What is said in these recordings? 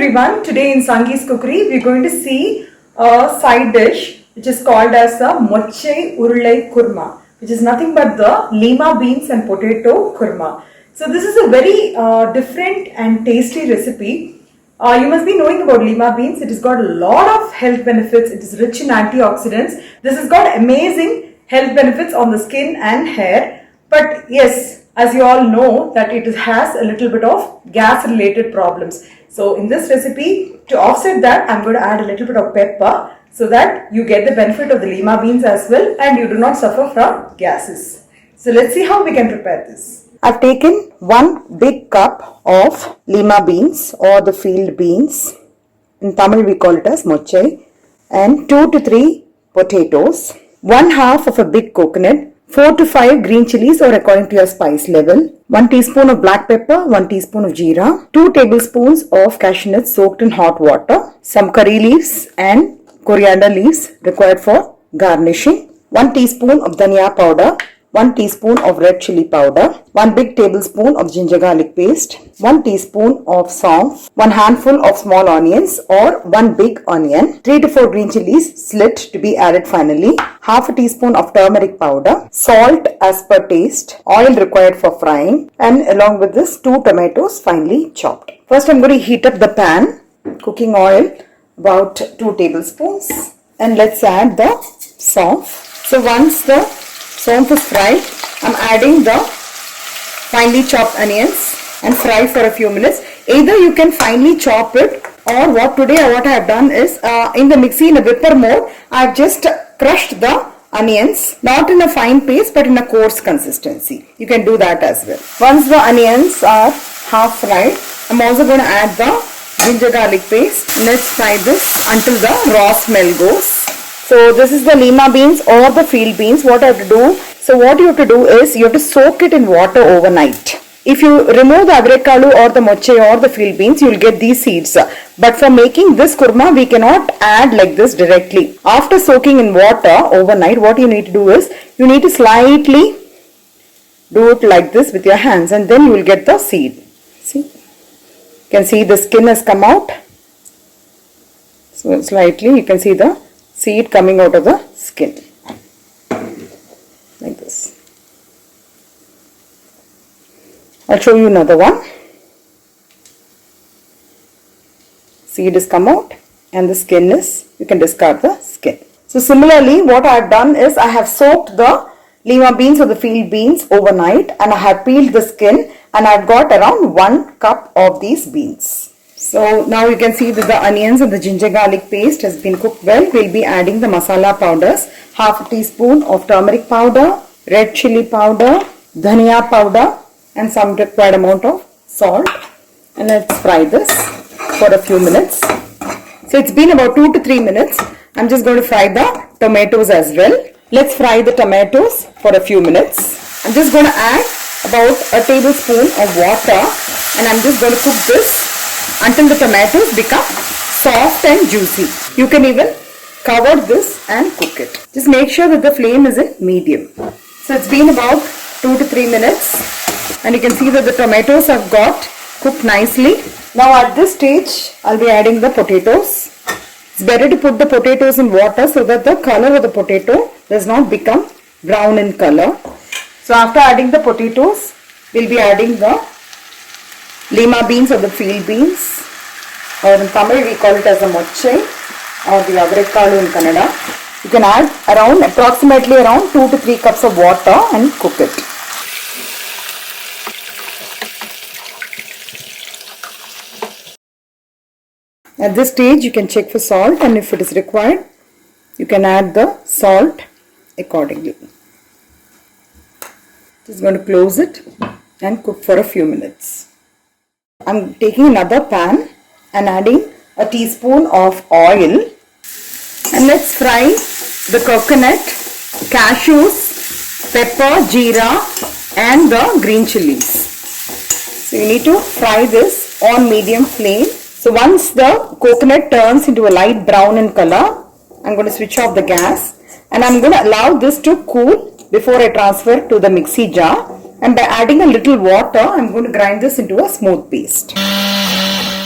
everyone, today in Sangee's Cookery we are going to see a side dish which is called as the Mochai Urulai Kurma, which is nothing but the lima beans and potato kurma. So this is a very different and tasty recipe. You must be knowing about lima beans. It has got a lot of health benefits. It is rich in antioxidants. This has got amazing health benefits on the skin and hair. But yes, as you all know that it has a little bit of gas related problems. So in this recipe, to offset that, I'm going to add a little bit of pepper so that you get the benefit of the lima beans as well and you do not suffer from gases. So let's see how we can prepare this. I've taken 1 big cup of lima beans or the field beans. In Tamil we call it as mochai, and 2 to 3 potatoes, 1/2 of a big coconut, 4 to 5 green chilies or according to your spice level, 1 teaspoon of black pepper, 1 teaspoon of jeera, 2 tablespoons of cashew nuts soaked in hot water, some curry leaves and coriander leaves required for garnishing, 1 teaspoon of dhania powder, 1 teaspoon of red chili powder, 1 big tablespoon of ginger garlic paste, 1 teaspoon of saunf, 1 handful of small onions or 1 big onion, 3 to 4 green chilies slit to be added finally, half a teaspoon of turmeric powder, salt as per taste, oil required for frying, and along with this 2 tomatoes finely chopped. First I'm going to heat up the pan, cooking oil about 2 tablespoons, and let's add the saunf. So once the saunf is fried, I'm adding the finely chopped onions and fry for a few minutes. Either you can finely chop it, or what I have done is in the mixie in a whipper mode, I have just crushed the onions, not in a fine paste but in a coarse consistency. You can do that as well. Once the onions are half fried, I'm also going to add the ginger garlic paste. Let's fry this until the raw smell goes. So this is the lima beans or the field beans. What you have to do is you have to soak it in water overnight. If you remove the agarikalu or the mochai or the field beans, you will get these seeds. But for making this kurma, we cannot add like this directly. After soaking in water overnight, what you need to do is you need to slightly do it like this with your hands, and then you will get the seed. See, you can see the skin has come out. So slightly you can see the seed coming out of the skin like this. I'll show you another one. Seed is come out and the skin is, you can discard the skin. So similarly, what I have done is I have soaked the lima beans or the field beans overnight, and I have peeled the skin, and I've got around 1 cup of these beans. So now you can see that the onions and the ginger garlic paste has been cooked well. We'll be adding the masala powders, half a teaspoon of turmeric powder, red chili powder, dhania powder, and some required amount of salt. And let's fry this for a few minutes. So it's been about 2 to 3 minutes. I'm just going to fry the tomatoes as well. Let's fry the tomatoes for a few minutes. I'm just going to add about a tablespoon of water, and I'm just going to cook this until the tomatoes become soft and juicy. You can even cover this and cook it. Just make sure that the flame is in medium. So it's been about 2 to 3 minutes, and you can see that the tomatoes have got cooked nicely. Now at this stage, I'll be adding the potatoes. It's better to put the potatoes in water so that the color of the potato does not become brown in color. So after adding the potatoes, we'll be adding the lima beans or the field beans, or in Tamil we call it as a mochai or the agarikalu in Kannada. You can add approximately around 2 to 3 cups of water and cook it. At this stage you can check for salt, and if it is required you can add the salt accordingly. Just going to close it and cook for a few minutes. I'm taking another pan and adding a teaspoon of oil, and let's fry the coconut, cashews, pepper, jeera, and the green chilies. So you need to fry this on medium flame. So once the coconut turns into a light brown in color, I'm going to switch off the gas, and I'm going to allow this to cool before I transfer to the mixie jar. And by adding a little water, I'm going to grind this into a smooth paste.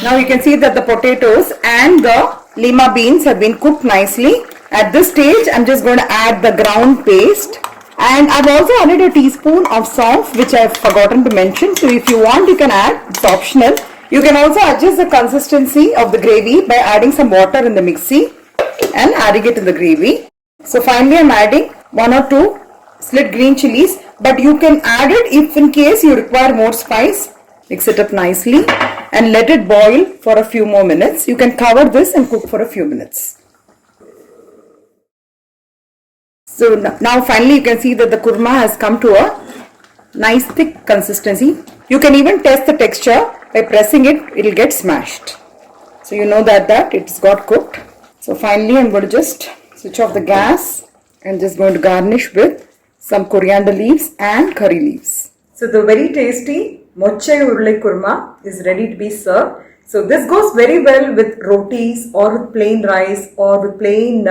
Now you can see that the potatoes and the lima beans have been cooked nicely. At this stage, I'm just going to add the ground paste. And I've also added a teaspoon of sauce, which I've forgotten to mention. So if you want, you can add. It's optional. You can also adjust the consistency of the gravy by adding some water in the mixie and adding it in the gravy. So finally, I'm adding 1 or 2 slit green chilies. But you can add it if in case you require more spice. Mix it up nicely and let it boil for a few more minutes. You can cover this and cook for a few minutes. So now finally you can see that the kurma has come to a nice thick consistency. You can even test the texture by pressing it, it will get smashed. So you know that it's got cooked. So finally I'm going to just switch off the gas and just going to garnish with some coriander leaves and curry leaves. So the very tasty Mochai Urulai Kurma is ready to be served. So this goes very well with rotis or with plain rice or with plain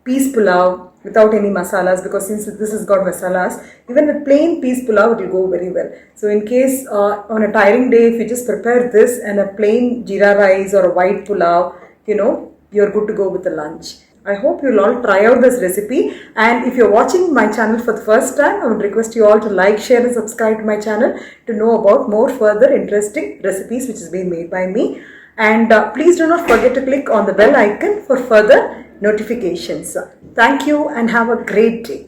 peas pulao without any masalas, because since this has got masalas, even with plain peas pulao it will go very well. So in case on a tiring day, if you just prepare this and a plain jeera rice or a white pulao, you're good to go with the lunch. I hope you'll all try out this recipe, and if you're watching my channel for the first time, I would request you all to like, share and subscribe to my channel to know about more further interesting recipes which is being made by me. And please do not forget to click on the bell icon for further notifications. Thank you and have a great day.